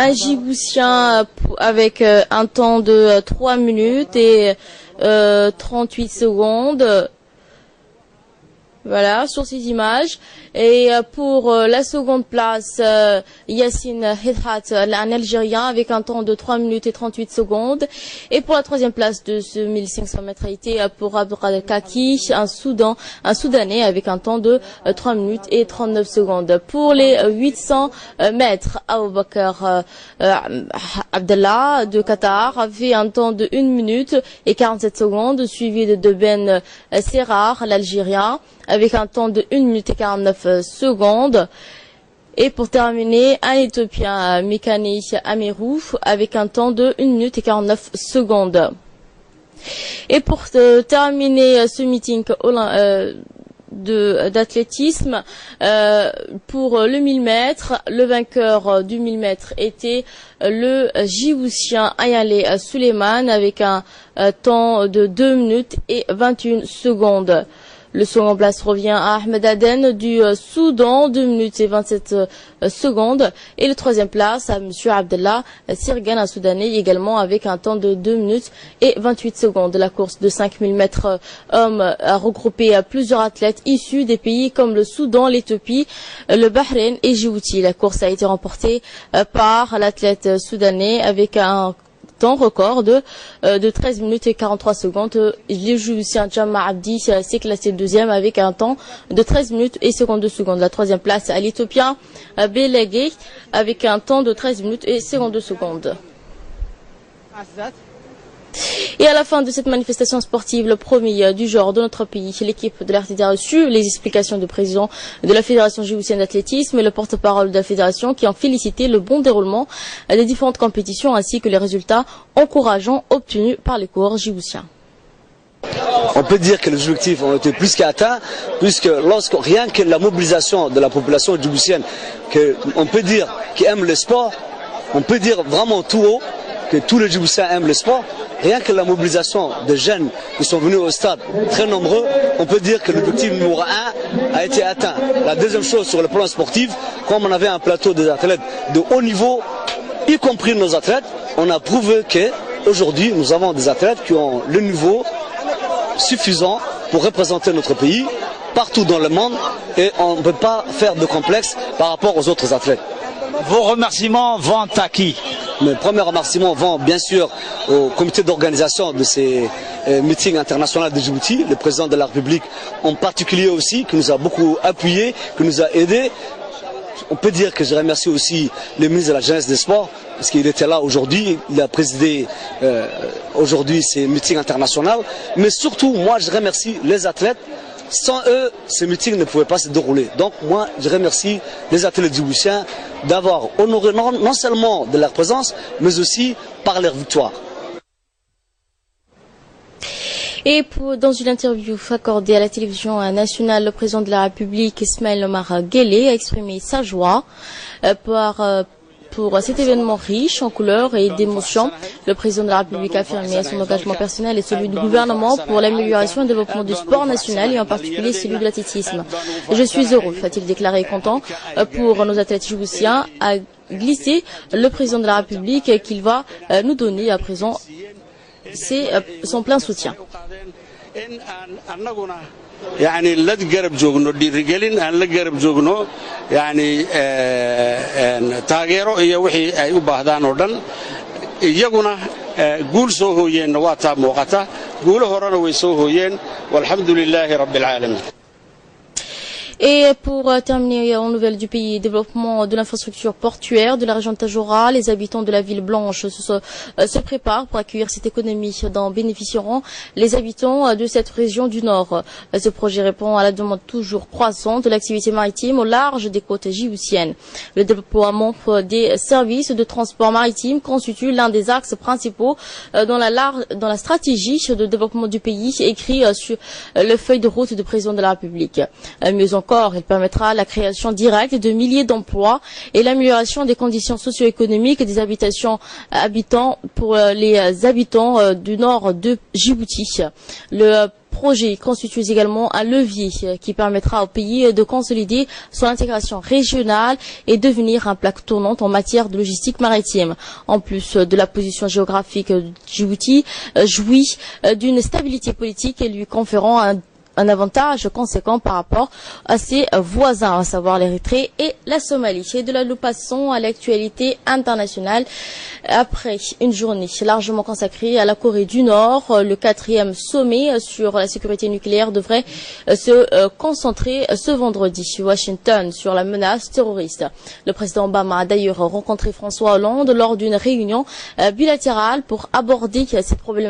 un Djiboutien avec un temps de 3 minutes et 38 secondes. Voilà, sur ces images. Et pour la seconde place, Yassine Hidhat, un Algérien, avec un temps de 3 minutes et 38 secondes. Et pour la troisième place de ce 1500 mètres, a été pour Abdelkader Kaki, un Soudanais, avec un temps de 3 minutes et 39 secondes. Pour les 800 mètres, Aboubakar Abdallah de Qatar a fait un temps de 1 minute et 47 secondes, suivi de Ben Serrar, l'Algérien, avec un temps de 1 minute et 49 secondes. Et pour terminer, un Éthiopien, Mekane Amerou, avec un temps de 1 minute et 49 secondes. Et pour terminer ce meeting d'athlétisme, pour le 1000 mètres, le vainqueur du 1000 mètres était le Djiboutien Ayale Suleiman, avec un temps de 2 minutes et 21 secondes. Le second place revient à Ahmed Aden du Soudan, 2 minutes et 27 secondes. Et le troisième place à Monsieur Abdallah Sirgan, un Soudanais, également avec un temps de 2 minutes et 28 secondes. La course de 5000 mètres hommes a regroupé plusieurs athlètes issus des pays comme le Soudan, l'Éthiopie, le Bahreïn et Djibouti. La course a été remportée par l'athlète soudanais avec un temps record de 13 minutes et 43 secondes. Le Djiboutien Djamma Abdi s'est classé deuxième avec un temps de 13 minutes et 52 secondes. La troisième place à l'Éthiopien Beleghe avec un temps de 13 minutes et 52 secondes. Et à la fin de cette manifestation sportive, le premier du genre de notre pays, l'équipe de l'RTD a reçu les explications du président de la Fédération djiboutienne d'athlétisme et le porte-parole de la Fédération qui ont félicité le bon déroulement des différentes compétitions ainsi que les résultats encourageants obtenus par les coureurs djiboutiens. On peut dire que les objectifs ont été plus qu'atteints, puisque rien que la mobilisation de la population djiboutienne, on peut dire qui aime le sport, on peut dire vraiment tout haut que tous les Djiboutiens aiment le sport. Rien que la mobilisation de jeunes qui sont venus au stade, très nombreux, on peut dire que l'objectif numéro 1 a été atteint. La deuxième chose sur le plan sportif, comme on avait un plateau des athlètes de haut niveau, y compris nos athlètes, on a prouvé qu'aujourd'hui nous avons des athlètes qui ont le niveau suffisant pour représenter notre pays partout dans le monde et on ne peut pas faire de complexe par rapport aux autres athlètes. Vos remerciements vont à qui? Mes premiers remerciements vont bien sûr au comité d'organisation de ces meetings internationaux de Djibouti, le président de la République en particulier aussi, qui nous a beaucoup appuyés, qui nous a aidés. On peut dire que je remercie aussi le ministre de la Jeunesse et des Sports, parce qu'il était là aujourd'hui, il a présidé aujourd'hui ces meetings internationaux. Mais surtout, moi je remercie les athlètes. Sans eux, ces meetings ne pouvaient pas se dérouler. Donc moi, je remercie les athlètes djiboutiens d'avoir honoré non seulement de leur présence, mais aussi par leur victoire. Et dans une interview accordée à la télévision nationale, le président de la République, Ismaël Omar Guelleh, a exprimé sa joie pour cet événement riche en couleurs et d'émotions. Le président de la République a affirmé son engagement personnel et celui du gouvernement pour l'amélioration et le développement du sport national et en particulier celui de l'athlétisme. Je suis heureux, a-t-il déclaré, content pour nos athlètes djiboutiens, a glissé le président de la République qu'il va nous donner à présent son plein soutien. يعني لا تقرب جوجنو ديرجلين أن لا قرب جوجنو يعني تاجروا هي وحي أي وبهدان أردن يجونا قول سوهوين نواتا موقتا قول هرنا ويسوهوين والحمد لله رب العالمين. Et pour terminer en nouvelle du pays, développement de l'infrastructure portuaire de la région de Tadjoura, les habitants de la ville blanche se préparent pour accueillir cette économie dont bénéficieront les habitants de cette région du Nord. Ce projet répond à la demande toujours croissante de l'activité maritime au large des côtes djiboutiennes. Le déploiement des services de transport maritime constitue l'un des axes principaux dans la stratégie de développement du pays écrit sur le feuille de route du président de la République. Mieux encore, il permettra la création directe de milliers d'emplois et l'amélioration des conditions socio-économiques des habitants pour les habitants du nord de Djibouti. Le projet constitue également un levier qui permettra au pays de consolider son intégration régionale et devenir un plaque tournante en matière de logistique maritime. En plus de la position géographique, Djibouti jouit d'une stabilité politique et lui conférant un avantage conséquent par rapport à ses voisins, à savoir l'Érythrée et la Somalie. Et de là, nous passons à l'actualité internationale. Après une journée largement consacrée à la Corée du Nord, le 4e sommet sur la sécurité nucléaire devrait se concentrer ce vendredi à Washington sur la menace terroriste. Le président Obama a d'ailleurs rencontré François Hollande lors d'une réunion bilatérale pour aborder ces problèmes